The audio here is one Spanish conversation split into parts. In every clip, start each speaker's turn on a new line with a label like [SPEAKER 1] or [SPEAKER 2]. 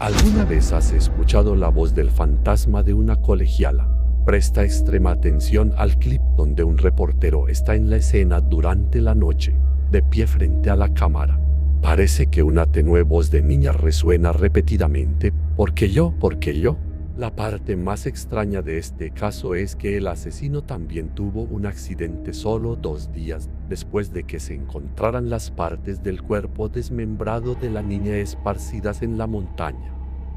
[SPEAKER 1] ¿Alguna vez has escuchado la voz del fantasma de una colegiala? Presta extrema atención al clip donde un reportero está en la escena durante la noche, de pie frente a la cámara. Parece que una tenue voz de niña resuena repetidamente, ¿Porque yo? La parte más extraña de este caso es que el asesino también tuvo un accidente solo 2 días después de que se encontraran las partes del cuerpo desmembrado de la niña esparcidas en la montaña.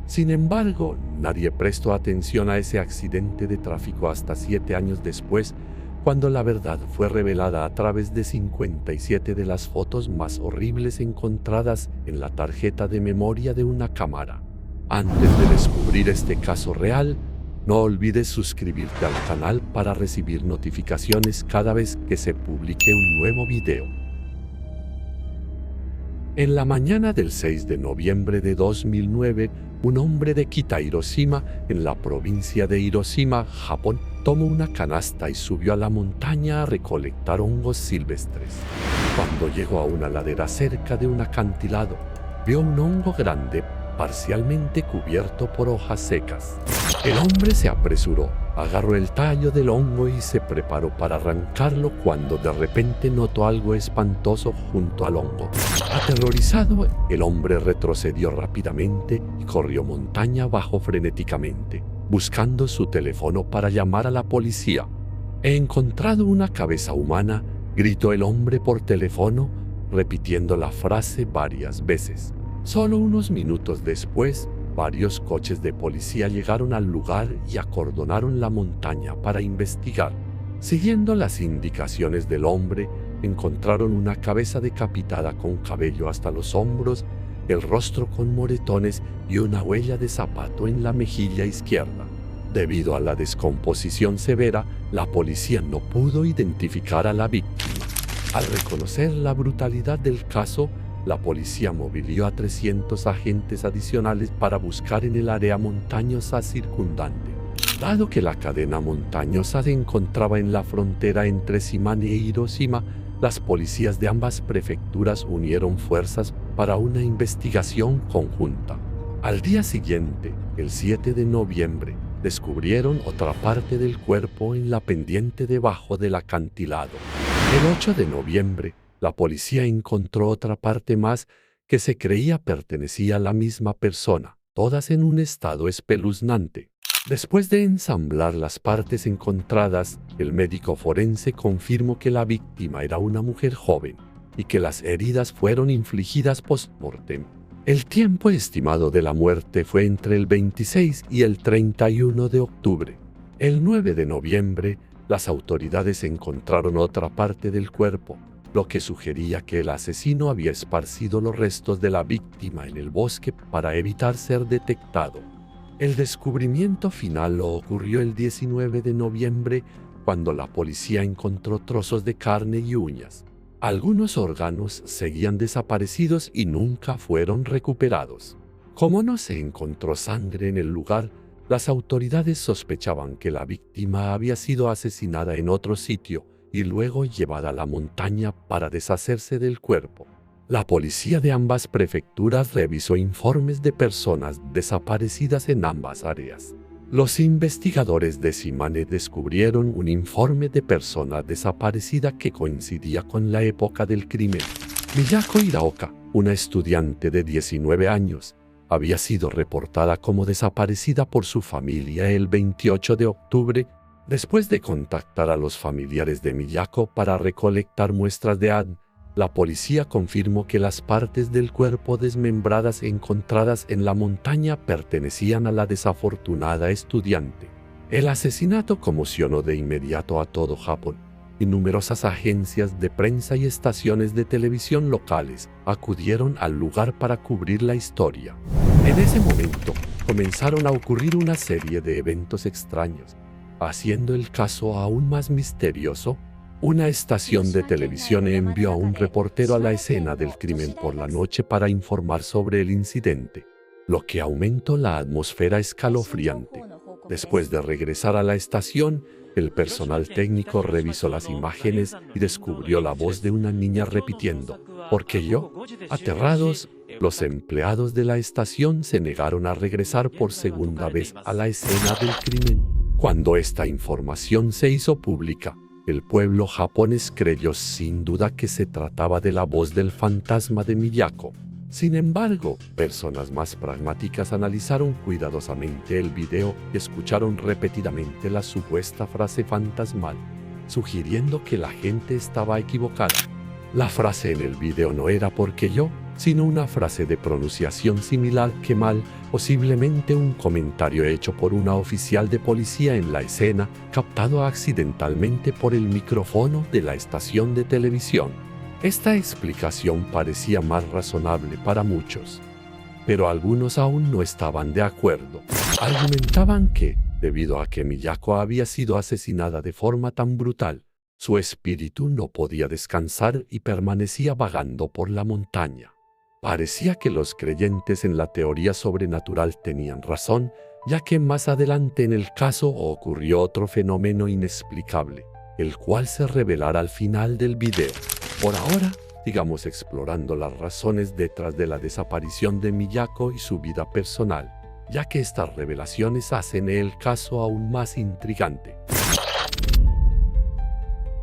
[SPEAKER 1] Sin embargo, nadie prestó atención a ese accidente de tráfico hasta 7 años después, cuando la verdad fue revelada a través de 57 de las fotos más horribles encontradas en la tarjeta de memoria de una cámara. Antes de descubrir este caso real, no olvides suscribirte al canal para recibir notificaciones cada vez que se publique un nuevo video. En la mañana del 6 de noviembre de 2009, un hombre de Kita, Hiroshima, en la provincia de Hiroshima, Japón, tomó una canasta y subió a la montaña a recolectar hongos silvestres. Cuando llegó a una ladera cerca de un acantilado, vio un hongo grande, parcialmente cubierto por hojas secas. El hombre se apresuró, agarró el tallo del hongo y se preparó para arrancarlo cuando de repente notó algo espantoso junto al hongo. Aterrorizado, el hombre retrocedió rápidamente y corrió montaña abajo frenéticamente, buscando su teléfono para llamar a la policía. «He encontrado una cabeza humana», gritó el hombre por teléfono, repitiendo la frase varias veces. Solo unos minutos después, varios coches de policía llegaron al lugar y acordonaron la montaña para investigar. Siguiendo las indicaciones del hombre, encontraron una cabeza decapitada con cabello hasta los hombros, el rostro con moretones y una huella de zapato en la mejilla izquierda. Debido a la descomposición severa, la policía no pudo identificar a la víctima. Al reconocer la brutalidad del caso, la policía movilizó a 300 agentes adicionales para buscar en el área montañosa circundante. Dado que la cadena montañosa se encontraba en la frontera entre Shimane e Hiroshima, las policías de ambas prefecturas unieron fuerzas para una investigación conjunta. Al día siguiente, el 7 de noviembre, descubrieron otra parte del cuerpo en la pendiente debajo del acantilado. El 8 de noviembre, la policía encontró otra parte más que se creía pertenecía a la misma persona, todas en un estado espeluznante. Después de ensamblar las partes encontradas, el médico forense confirmó que la víctima era una mujer joven y que las heridas fueron infligidas post-mortem. El tiempo estimado de la muerte fue entre el 26 y el 31 de octubre. El 9 de noviembre, las autoridades encontraron otra parte del cuerpo, lo que sugería que el asesino había esparcido los restos de la víctima en el bosque para evitar ser detectado. El descubrimiento final ocurrió el 19 de noviembre, cuando la policía encontró trozos de carne y uñas. Algunos órganos seguían desaparecidos y nunca fueron recuperados. Como no se encontró sangre en el lugar, las autoridades sospechaban que la víctima había sido asesinada en otro sitio y luego llevada a la montaña para deshacerse del cuerpo. La policía de ambas prefecturas revisó informes de personas desaparecidas en ambas áreas. Los investigadores de Shimane descubrieron un informe de persona desaparecida que coincidía con la época del crimen. Miyako Hiraoka, una estudiante de 19 años, había sido reportada como desaparecida por su familia el 28 de octubre. Después de contactar a los familiares de Miyako para recolectar muestras de ADN, la policía confirmó que las partes del cuerpo desmembradas encontradas en la montaña pertenecían a la desafortunada estudiante. El asesinato conmocionó de inmediato a todo Japón, y numerosas agencias de prensa y estaciones de televisión locales acudieron al lugar para cubrir la historia. En ese momento, comenzaron a ocurrir una serie de eventos extraños, haciendo el caso aún más misterioso. Una estación de televisión envió a un reportero a la escena del crimen por la noche para informar sobre el incidente, lo que aumentó la atmósfera escalofriante. Después de regresar a la estación, el personal técnico revisó las imágenes y descubrió la voz de una niña repitiendo, «¿Por qué yo?». Aterrados, Los empleados de la estación se negaron a regresar por segunda vez a la escena del crimen. Cuando esta información se hizo pública, el pueblo japonés creyó sin duda que se trataba de la voz del fantasma de Miyako. Sin embargo, personas más pragmáticas analizaron cuidadosamente el video y escucharon repetidamente la supuesta frase fantasmal, sugiriendo que la gente estaba equivocada. La frase en el video no era "porque yo", sino una frase de pronunciación similar que mal, posiblemente un comentario hecho por una oficial de policía en la escena, captado accidentalmente por el micrófono de la estación de televisión. Esta explicación parecía más razonable para muchos, pero algunos aún no estaban de acuerdo. Argumentaban que, debido a que Miyako había sido asesinada de forma tan brutal, su espíritu no podía descansar y permanecía vagando por la montaña. Parecía que los creyentes en la teoría sobrenatural tenían razón, ya que más adelante en el caso ocurrió otro fenómeno inexplicable, el cual se revelará al final del video. Por ahora, sigamos explorando las razones detrás de la desaparición de Miyako y su vida personal, ya que estas revelaciones hacen el caso aún más intrigante.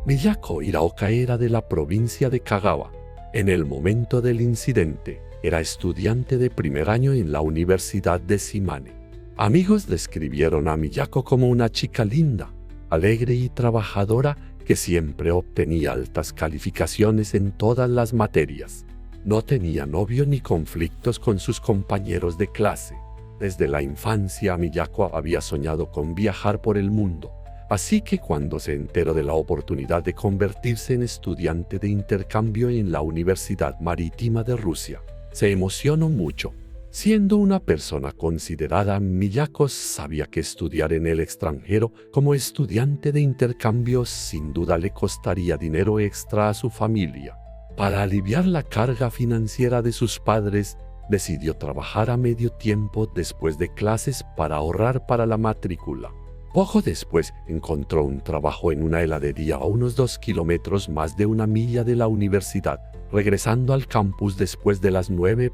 [SPEAKER 1] Miyako Hiraoka era de la provincia de Kagawa. En el momento del incidente, era estudiante de primer año en la Universidad de Shimane. Amigos describieron a Miyako como una chica linda, alegre y trabajadora que siempre obtenía altas calificaciones en todas las materias. No tenía novio ni conflictos con sus compañeros de clase. Desde la infancia, Miyako había soñado con viajar por el mundo. Así que cuando se enteró de la oportunidad de convertirse en estudiante de intercambio en la Universidad Marítima de Rusia, se emocionó mucho. Siendo una persona considerada, Miyako sabía que estudiar en el extranjero como estudiante de intercambio sin duda le costaría dinero extra a su familia. Para aliviar la carga financiera de sus padres, decidió trabajar a medio tiempo después de clases para ahorrar para la matrícula. Poco después encontró un trabajo en una heladería a unos 2 kilómetros más de una milla de la universidad, regresando al campus después de las 9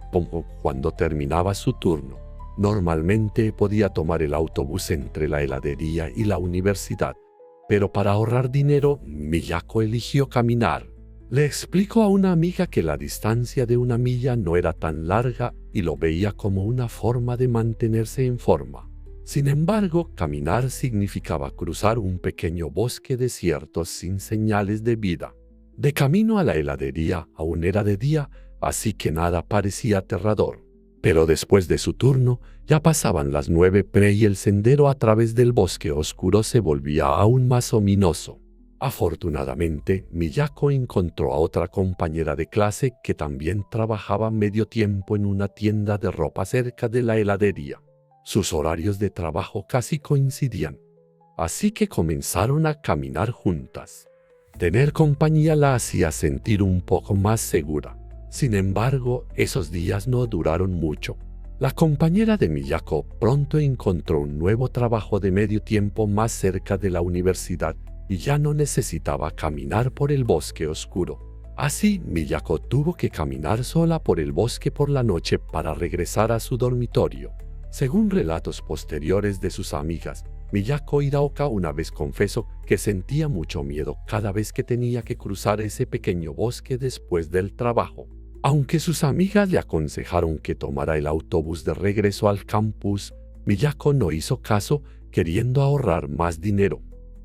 [SPEAKER 1] cuando terminaba su turno. Normalmente podía tomar el autobús entre la heladería y la universidad, pero para ahorrar dinero, Miyako eligió caminar. Le explicó a una amiga que la distancia de una milla no era tan larga y lo veía como una forma de mantenerse en forma. Sin embargo, caminar significaba cruzar un pequeño bosque desierto sin señales de vida. De camino a la heladería aún era de día, así que nada parecía aterrador. Pero después de su turno, ya pasaban las 9 p.m. y el sendero a través del bosque oscuro se volvía aún más ominoso. Afortunadamente, Miyako encontró a otra compañera de clase que también trabajaba medio tiempo en una tienda de ropa cerca de la heladería. Sus horarios de trabajo casi coincidían, así que comenzaron a caminar juntas. Tener compañía la hacía sentir un poco más segura. Sin embargo, esos días no duraron mucho. La compañera de Miyako pronto encontró un nuevo trabajo de medio tiempo más cerca de la universidad y ya no necesitaba caminar por el bosque oscuro. Así, Miyako tuvo que caminar sola por el bosque por la noche para regresar a su dormitorio. Según relatos posteriores de sus amigas, Miyako Hiraoka una vez confesó que sentía mucho miedo cada vez que tenía que cruzar ese pequeño bosque después del trabajo. Aunque sus amigas le aconsejaron que tomara el autobús de regreso al campus, Miyako no hizo caso, queriendo ahorrar más dinero.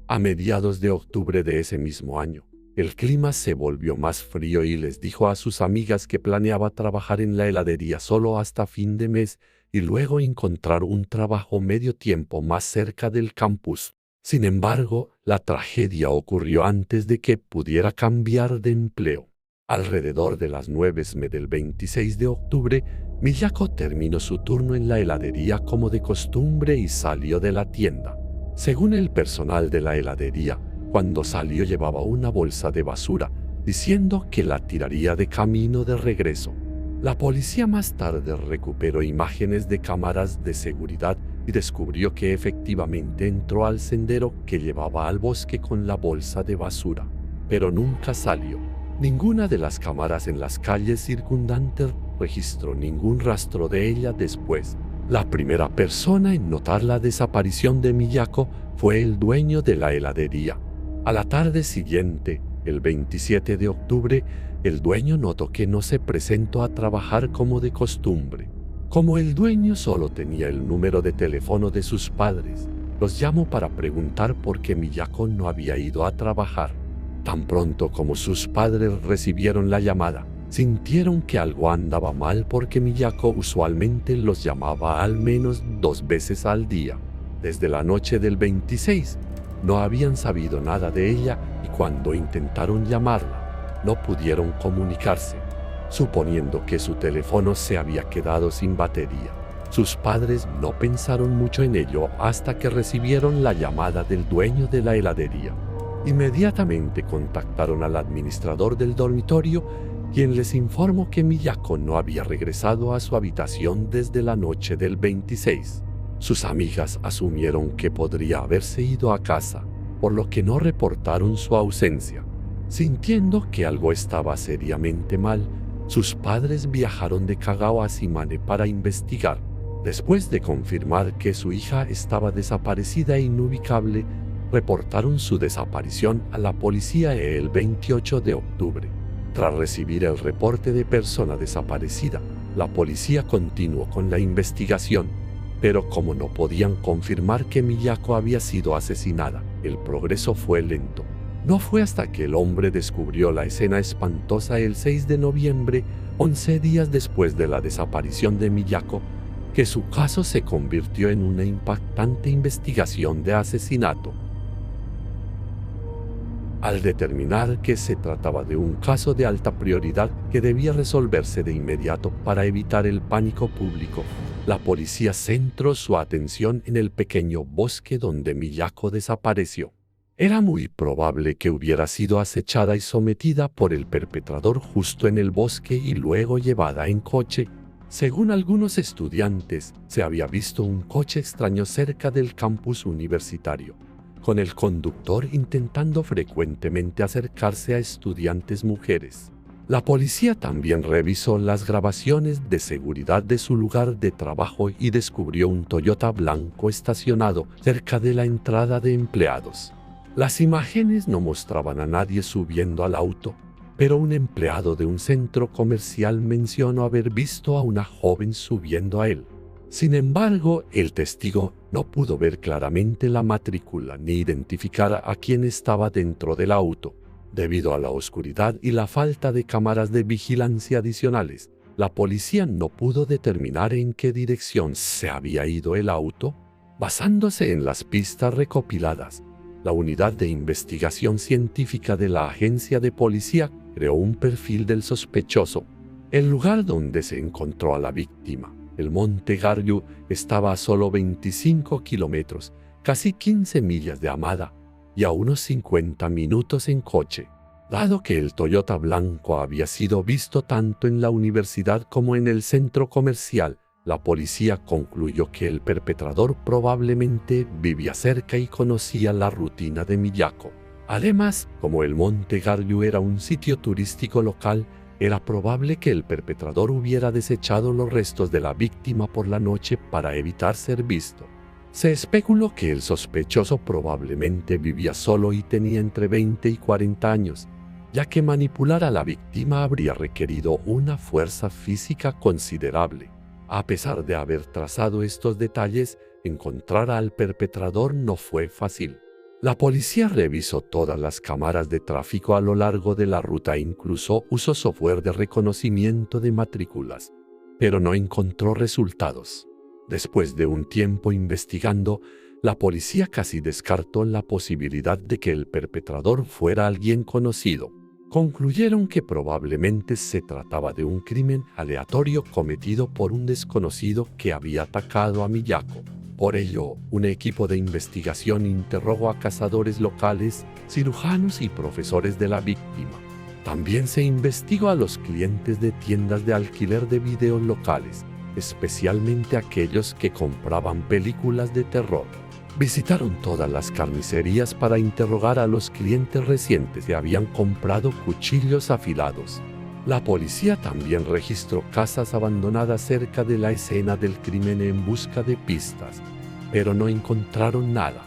[SPEAKER 1] A mediados de octubre de ese mismo año, el clima se volvió más frío y les dijo a sus amigas que planeaba trabajar en la heladería solo hasta fin de mes y luego encontrar un trabajo medio tiempo más cerca del campus. Sin embargo, la tragedia ocurrió antes de que pudiera cambiar de empleo. Alrededor de las 9 del 26 de octubre, Miyako terminó su turno en la heladería como de costumbre y salió de la tienda. Según el personal de la heladería, cuando salió llevaba una bolsa de basura, diciendo que la tiraría de camino de regreso. La policía más tarde recuperó imágenes de cámaras de seguridad y descubrió que efectivamente entró al sendero que llevaba al bosque con la bolsa de basura, pero nunca salió. Ninguna de las cámaras en las calles circundantes registró ningún rastro de ella después. La primera persona en notar la desaparición de Miyako fue el dueño de la heladería. A la tarde siguiente, el 27 de octubre, el dueño notó que no se presentó a trabajar como de costumbre. Como el dueño solo tenía el número de teléfono de sus padres, los llamó para preguntar por qué Miyako no había ido a trabajar. Tan pronto como sus padres recibieron la llamada, sintieron que algo andaba mal porque Miyako usualmente los llamaba al menos 2 veces al día. Desde la noche del 26, no habían sabido nada de ella y cuando intentaron llamarla, no pudieron comunicarse, suponiendo que su teléfono se había quedado sin batería. Sus padres no pensaron mucho en ello hasta que recibieron la llamada del dueño de la heladería. Inmediatamente contactaron al administrador del dormitorio, quien les informó que Miyako no había regresado a su habitación desde la noche del 26. Sus amigas asumieron que podría haberse ido a casa, por lo que no reportaron su ausencia. Sintiendo que algo estaba seriamente mal, sus padres viajaron de Kagawa a Shimane para investigar. Después de confirmar que su hija estaba desaparecida e inubicable, reportaron su desaparición a la policía el 28 de octubre. Tras recibir el reporte de persona desaparecida, la policía continuó con la investigación, pero como no podían confirmar que Miyako había sido asesinada, el progreso fue lento. No fue hasta que el hombre descubrió la escena espantosa el 6 de noviembre, 11 días después de la desaparición de Miyako, que su caso se convirtió en una impactante investigación de asesinato. Al determinar que se trataba de un caso de alta prioridad que debía resolverse de inmediato para evitar el pánico público, la policía centró su atención en el pequeño bosque donde Miyako desapareció. Era muy probable que hubiera sido acechada y sometida por el perpetrador justo en el bosque y luego llevada en coche. Según algunos estudiantes, se había visto un coche extraño cerca del campus universitario, con el conductor intentando frecuentemente acercarse a estudiantes mujeres. La policía también revisó las grabaciones de seguridad de su lugar de trabajo y descubrió un Toyota blanco estacionado cerca de la entrada de empleados. Las imágenes no mostraban a nadie subiendo al auto, pero un empleado de un centro comercial mencionó haber visto a una joven subiendo a él. Sin embargo, el testigo no pudo ver claramente la matrícula ni identificar a quién estaba dentro del auto. Debido a la oscuridad y la falta de cámaras de vigilancia adicionales, la policía no pudo determinar en qué dirección se había ido el auto. Basándose en las pistas recopiladas, la Unidad de Investigación Científica de la Agencia de Policía creó un perfil del sospechoso. El lugar donde se encontró a la víctima, el Monte Garyu, estaba a solo 25 kilómetros, casi 15 millas de Hamada, y a unos 50 minutos en coche. Dado que el Toyota blanco había sido visto tanto en la universidad como en el centro comercial, la policía concluyó que el perpetrador probablemente vivía cerca y conocía la rutina de Miyako. Además, como el Monte Garyu era un sitio turístico local, era probable que el perpetrador hubiera desechado los restos de la víctima por la noche para evitar ser visto. Se especuló que el sospechoso probablemente vivía solo y tenía entre 20 y 40 años, ya que manipular a la víctima habría requerido una fuerza física considerable. A pesar de haber trazado estos detalles, encontrar al perpetrador no fue fácil. La policía revisó todas las cámaras de tráfico a lo largo de la ruta e incluso usó software de reconocimiento de matrículas, pero no encontró resultados. Después de un tiempo investigando, la policía casi descartó la posibilidad de que el perpetrador fuera alguien conocido. Concluyeron que probablemente se trataba de un crimen aleatorio cometido por un desconocido que había atacado a Miyako. Por ello, un equipo de investigación interrogó a cazadores locales, cirujanos y profesores de la víctima. También se investigó a los clientes de tiendas de alquiler de videos locales, especialmente aquellos que compraban películas de terror. Visitaron todas las carnicerías para interrogar a los clientes recientes que habían comprado cuchillos afilados. La policía también registró casas abandonadas cerca de la escena del crimen en busca de pistas, pero no encontraron nada,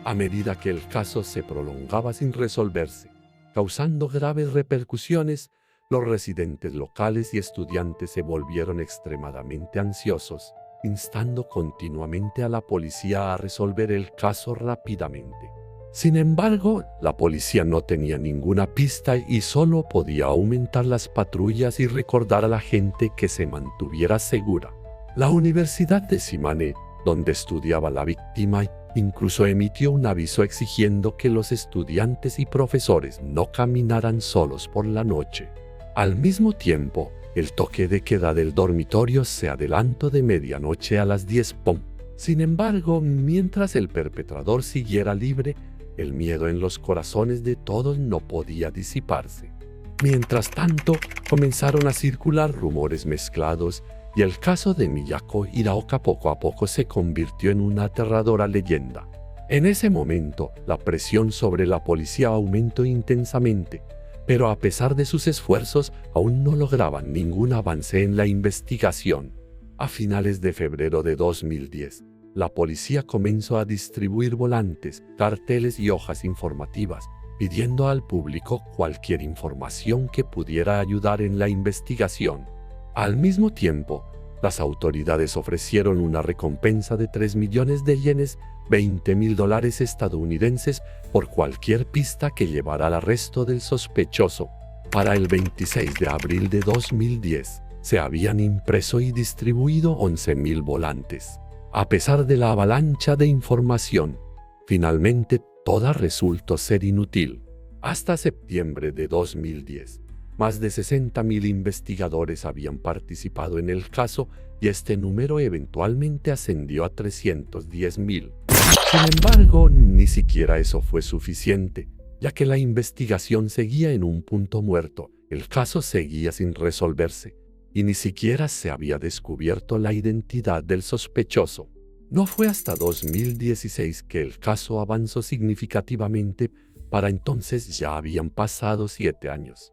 [SPEAKER 1] a medida que el caso se prolongaba sin resolverse, causando graves repercusiones. Los residentes locales y estudiantes se volvieron extremadamente ansiosos, instando continuamente a la policía a resolver el caso rápidamente. Sin embargo, la policía no tenía ninguna pista y solo podía aumentar las patrullas y recordar a la gente que se mantuviera segura. La Universidad de Simane, donde estudiaba la víctima, incluso emitió un aviso exigiendo que los estudiantes y profesores no caminaran solos por la noche. Al mismo tiempo, el toque de queda del dormitorio se adelantó de medianoche a las 10 p.m. Sin embargo, mientras el perpetrador siguiera libre, el miedo en los corazones de todos no podía disiparse. Mientras tanto, comenzaron a circular rumores mezclados y el caso de Miyako Hiraoka poco a poco se convirtió en una aterradora leyenda. En ese momento, la presión sobre la policía aumentó intensamente, pero a pesar de sus esfuerzos, aún no lograban ningún avance en la investigación. A finales de febrero de 2010, la policía comenzó a distribuir volantes, carteles y hojas informativas, pidiendo al público cualquier información que pudiera ayudar en la investigación. Al mismo tiempo, las autoridades ofrecieron una recompensa de 3 millones de yenes, $20,000 estadounidenses, por cualquier pista que llevara al arresto del sospechoso. Para el 26 de abril de 2010, se habían impreso y distribuido 11,000 volantes. A pesar de la avalancha de información, finalmente toda resultó ser inútil. Hasta septiembre de 2010, más de 60,000 investigadores habían participado en el caso y este número eventualmente ascendió a 310,000. Sin embargo, ni siquiera eso fue suficiente, ya que la investigación seguía en un punto muerto, el caso seguía sin resolverse, y ni siquiera se había descubierto la identidad del sospechoso. No fue hasta 2016 que el caso avanzó significativamente, para entonces ya habían pasado 7 años.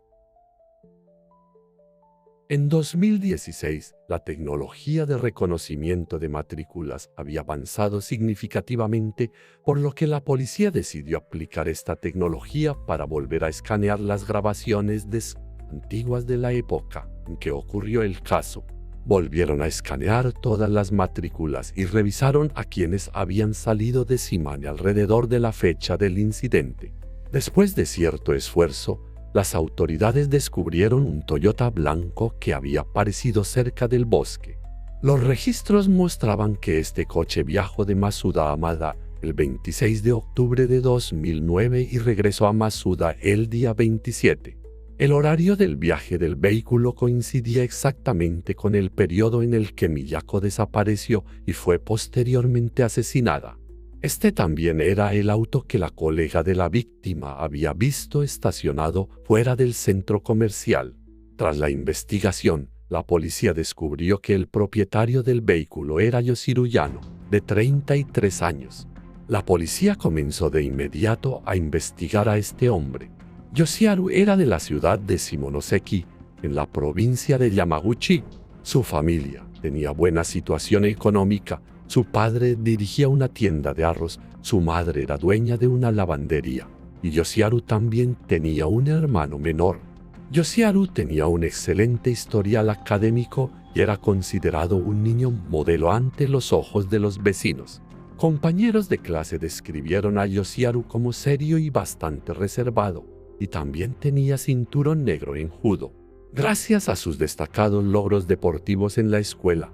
[SPEAKER 1] En 2016, la tecnología de reconocimiento de matrículas había avanzado significativamente, por lo que la policía decidió aplicar esta tecnología para volver a escanear las grabaciones antiguas de la época en que ocurrió el caso. Volvieron a escanear todas las matrículas y revisaron a quienes habían salido de Simane alrededor de la fecha del incidente. Después de cierto esfuerzo, las autoridades descubrieron un Toyota blanco que había aparecido cerca del bosque. Los registros mostraban que este coche viajó de Masuda a Hamada el 26 de octubre de 2009 y regresó a Masuda el día 27. El horario del viaje del vehículo coincidía exactamente con el periodo en el que Miyako desapareció y fue posteriormente asesinada. Este también era el auto que la colega de la víctima había visto estacionado fuera del centro comercial. Tras la investigación, la policía descubrió que el propietario del vehículo era Yoshiro Yano, de 33 años. La policía comenzó de inmediato a investigar a este hombre. Yoshiharu era de la ciudad de Shimonoseki, en la provincia de Yamaguchi. Su familia tenía buena situación económica. Su padre dirigía una tienda de arroz, su madre era dueña de una lavandería, y Yoshiharu también tenía un hermano menor. Yoshiharu tenía un excelente historial académico y era considerado un niño modelo ante los ojos de los vecinos. Compañeros de clase describieron a Yoshiharu como serio y bastante reservado, y también tenía cinturón negro en judo. Gracias a sus destacados logros deportivos en la escuela,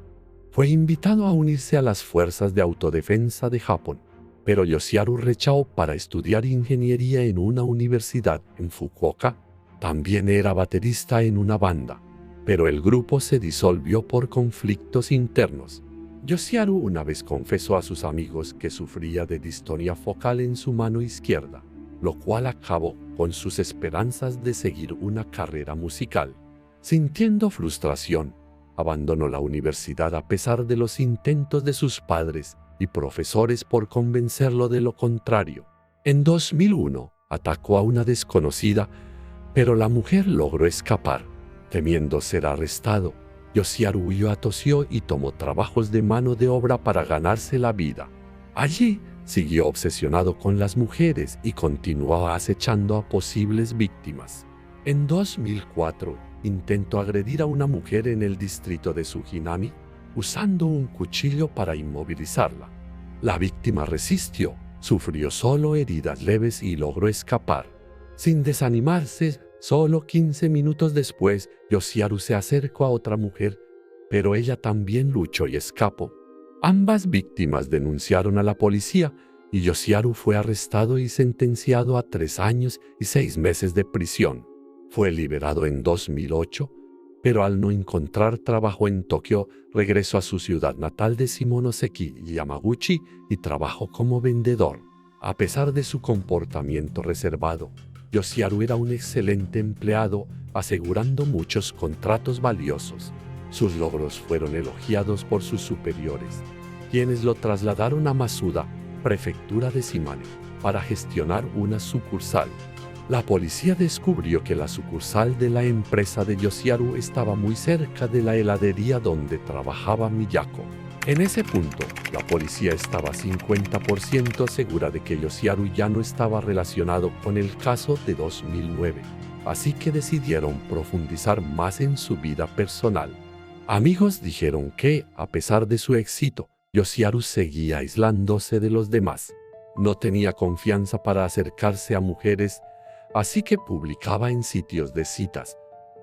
[SPEAKER 1] fue invitado a unirse a las fuerzas de autodefensa de Japón, pero Yoshiharu rechazó para estudiar ingeniería en una universidad en Fukuoka. También era baterista en una banda, pero el grupo se disolvió por conflictos internos. Yoshiharu una vez confesó a sus amigos que sufría de distonía focal en su mano izquierda, lo cual acabó con sus esperanzas de seguir una carrera musical. Sintiendo frustración, abandonó la universidad a pesar de los intentos de sus padres y profesores por convencerlo de lo contrario. En 2001, atacó a una desconocida, pero la mujer logró escapar. Temiendo ser arrestado, Yosiaru huyó a Toshio y tomó trabajos de mano de obra para ganarse la vida. Allí siguió obsesionado con las mujeres y continuó acechando a posibles víctimas. En 2004, intentó agredir a una mujer en el distrito de Suginami, usando un cuchillo para inmovilizarla. La víctima resistió, sufrió solo heridas leves y logró escapar. Sin desanimarse, solo 15 minutos después, Yosiaru se acercó a otra mujer, pero ella también luchó y escapó. Ambas víctimas denunciaron a la policía y Yosiaru fue arrestado y sentenciado a 3 años y 6 meses de prisión. Fue liberado en 2008, pero al no encontrar trabajo en Tokio, regresó a su ciudad natal de Shimonoseki, Yamaguchi, y trabajó como vendedor. A pesar de su comportamiento reservado, Yosiaru era un excelente empleado, asegurando muchos contratos valiosos. Sus logros fueron elogiados por sus superiores, quienes lo trasladaron a Masuda, prefectura de Shimane, para gestionar una sucursal. La policía descubrió que la sucursal de la empresa de Yosiaru estaba muy cerca de la heladería donde trabajaba Miyako. En ese punto, la policía estaba 50% segura de que Yosiaru ya no estaba relacionado con el caso de 2009, así que decidieron profundizar más en su vida personal. Amigos dijeron que, a pesar de su éxito, Yosiaru seguía aislándose de los demás. No tenía confianza para acercarse a mujeres, así que publicaba en sitios de citas,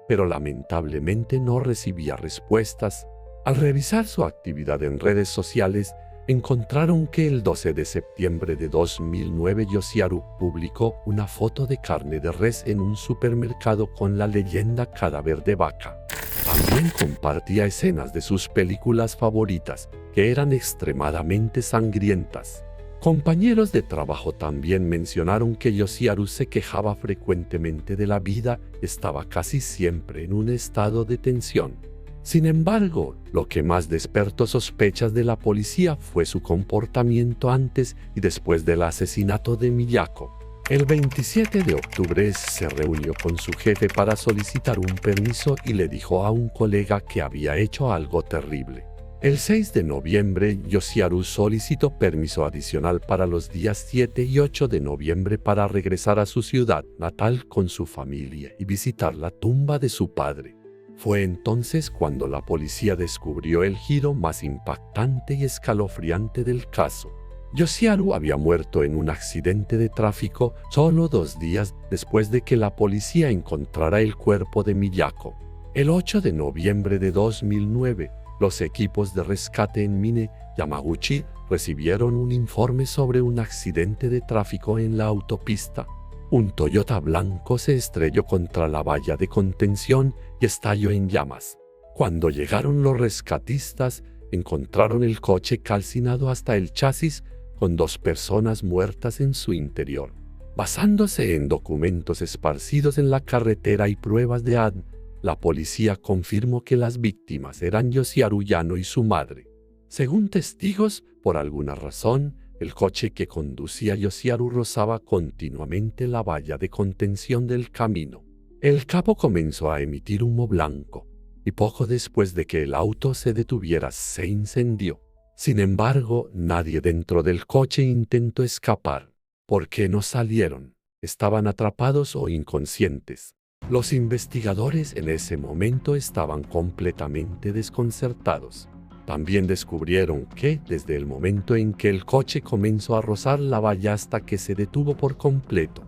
[SPEAKER 1] pero lamentablemente no recibía respuestas. Al revisar su actividad en redes sociales, encontraron que el 12 de septiembre de 2009 Yosiaru publicó una foto de carne de res en un supermercado con la leyenda cadáver de vaca. También compartía escenas de sus películas favoritas, que eran extremadamente sangrientas. Compañeros de trabajo también mencionaron que Yosiaru se quejaba frecuentemente de la vida y estaba casi siempre en un estado de tensión. Sin embargo, lo que más despertó sospechas de la policía fue su comportamiento antes y después del asesinato de Miyako. El 27 de octubre se reunió con su jefe para solicitar un permiso y le dijo a un colega que había hecho algo terrible. El 6 de noviembre, Yosiaru solicitó permiso adicional para los días 7 y 8 de noviembre para regresar a su ciudad natal con su familia y visitar la tumba de su padre. Fue entonces cuando la policía descubrió el giro más impactante y escalofriante del caso. Yosiaru había muerto en un accidente de tráfico solo 2 días después de que la policía encontrara el cuerpo de Miyako. El 8 de noviembre de 2009, los equipos de rescate en Mine, Yamaguchi, recibieron un informe sobre un accidente de tráfico en la autopista. Un Toyota blanco se estrelló contra la valla de contención y estalló en llamas. Cuando llegaron los rescatistas, encontraron el coche calcinado hasta el chasis con 2 personas muertas en su interior. Basándose en documentos esparcidos en la carretera y pruebas de ADN, la policía confirmó que las víctimas eran Yosiaru Yano y su madre. Según testigos, por alguna razón, el coche que conducía Yosiaru rozaba continuamente la valla de contención del camino. El capo comenzó a emitir humo blanco, y poco después de que el auto se detuviera, se incendió. Sin embargo, nadie dentro del coche intentó escapar. ¿Por qué no salieron? ¿Estaban atrapados o inconscientes? Los investigadores en ese momento estaban completamente desconcertados. También descubrieron que, desde el momento en que el coche comenzó a rozar la valla hasta que se detuvo por completo,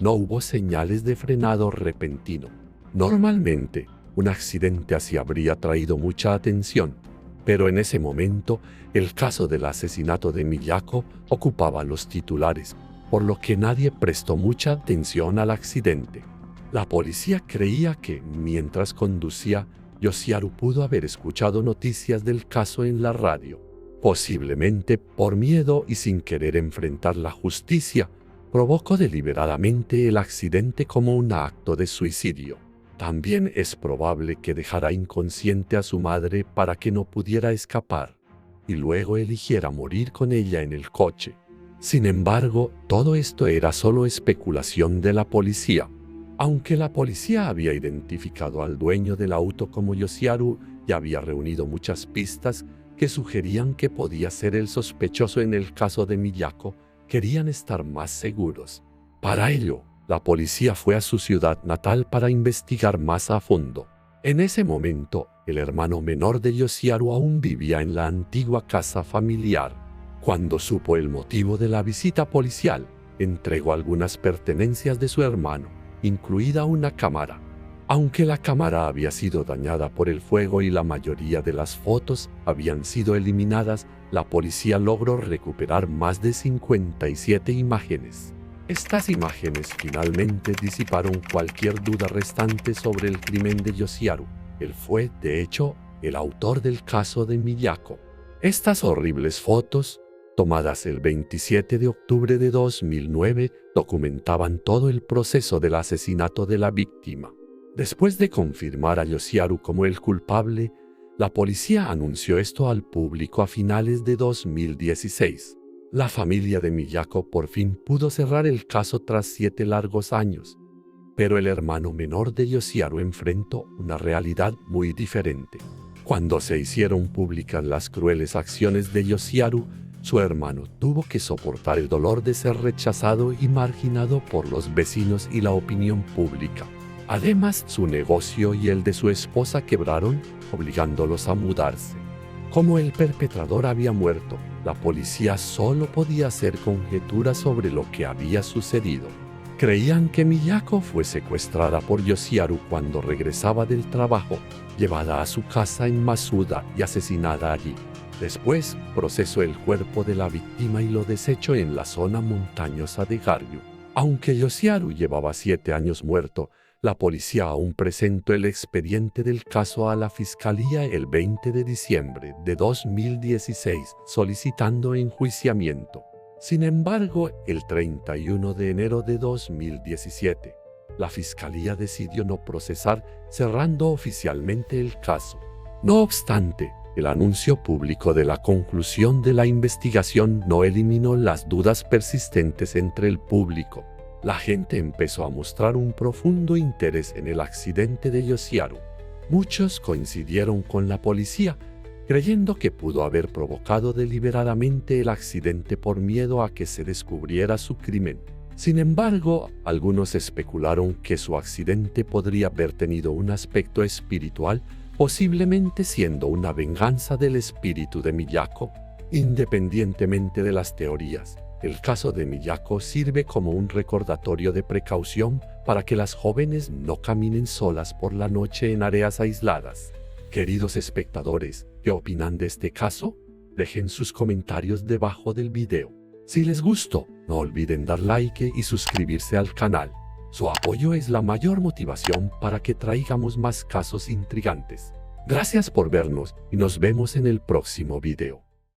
[SPEAKER 1] no hubo señales de frenado repentino. Normalmente, un accidente así habría traído mucha atención, pero en ese momento, el caso del asesinato de Miyako ocupaba los titulares, por lo que nadie prestó mucha atención al accidente. La policía creía que, mientras conducía, Yosiaru pudo haber escuchado noticias del caso en la radio. Posiblemente por miedo y sin querer enfrentar la justicia, provocó deliberadamente el accidente como un acto de suicidio. También es probable que dejara inconsciente a su madre para que no pudiera escapar, y luego eligiera morir con ella en el coche. Sin embargo, todo esto era solo especulación de la policía. Aunque la policía había identificado al dueño del auto como Yosiaru y había reunido muchas pistas que sugerían que podía ser el sospechoso en el caso de Miyako, querían estar más seguros. Para ello, la policía fue a su ciudad natal para investigar más a fondo. En ese momento, el hermano menor de Yosiaru aún vivía en la antigua casa familiar. Cuando supo el motivo de la visita policial, entregó algunas pertenencias de su hermano, incluida una cámara. Aunque la cámara había sido dañada por el fuego y la mayoría de las fotos habían sido eliminadas, la policía logró recuperar más de 57 imágenes. Estas imágenes finalmente disiparon cualquier duda restante sobre el crimen de Yosiaru. Él fue, de hecho, el autor del caso de Miyako. Estas horribles fotos, tomadas el 27 de octubre de 2009, documentaban todo el proceso del asesinato de la víctima. Después de confirmar a Yosiaru como el culpable, la policía anunció esto al público a finales de 2016. La familia de Miyako por fin pudo cerrar el caso tras 7 largos años, pero el hermano menor de Yosiaru enfrentó una realidad muy diferente. Cuando se hicieron públicas las crueles acciones de Yosiaru, su hermano tuvo que soportar el dolor de ser rechazado y marginado por los vecinos y la opinión pública. Además, su negocio y el de su esposa quebraron, obligándolos a mudarse. Como el perpetrador había muerto, la policía solo podía hacer conjeturas sobre lo que había sucedido. Creían que Miyako fue secuestrada por Yosiaru cuando regresaba del trabajo, llevada a su casa en Masuda y asesinada allí. Después, procesó el cuerpo de la víctima y lo desechó en la zona montañosa de Garyu. Aunque Yosiaru llevaba 7 años muerto, la policía aún presentó el expediente del caso a la fiscalía el 20 de diciembre de 2016, solicitando enjuiciamiento. Sin embargo, el 31 de enero de 2017, la fiscalía decidió no procesar, cerrando oficialmente el caso. No obstante, el anuncio público de la conclusión de la investigación no eliminó las dudas persistentes entre el público. La gente empezó a mostrar un profundo interés en el accidente de Yosiaru. Muchos coincidieron con la policía, creyendo que pudo haber provocado deliberadamente el accidente por miedo a que se descubriera su crimen. Sin embargo, algunos especularon que su accidente podría haber tenido un aspecto espiritual, posiblemente siendo una venganza del espíritu de Miyako. Independientemente de las teorías, el caso de Miyako sirve como un recordatorio de precaución para que las jóvenes no caminen solas por la noche en áreas aisladas. Queridos espectadores, ¿qué opinan de este caso? Dejen sus comentarios debajo del video. Si les gustó, no olviden dar like y suscribirse al canal. Su apoyo es la mayor motivación para que traigamos más casos intrigantes. Gracias por vernos y nos vemos en el próximo video.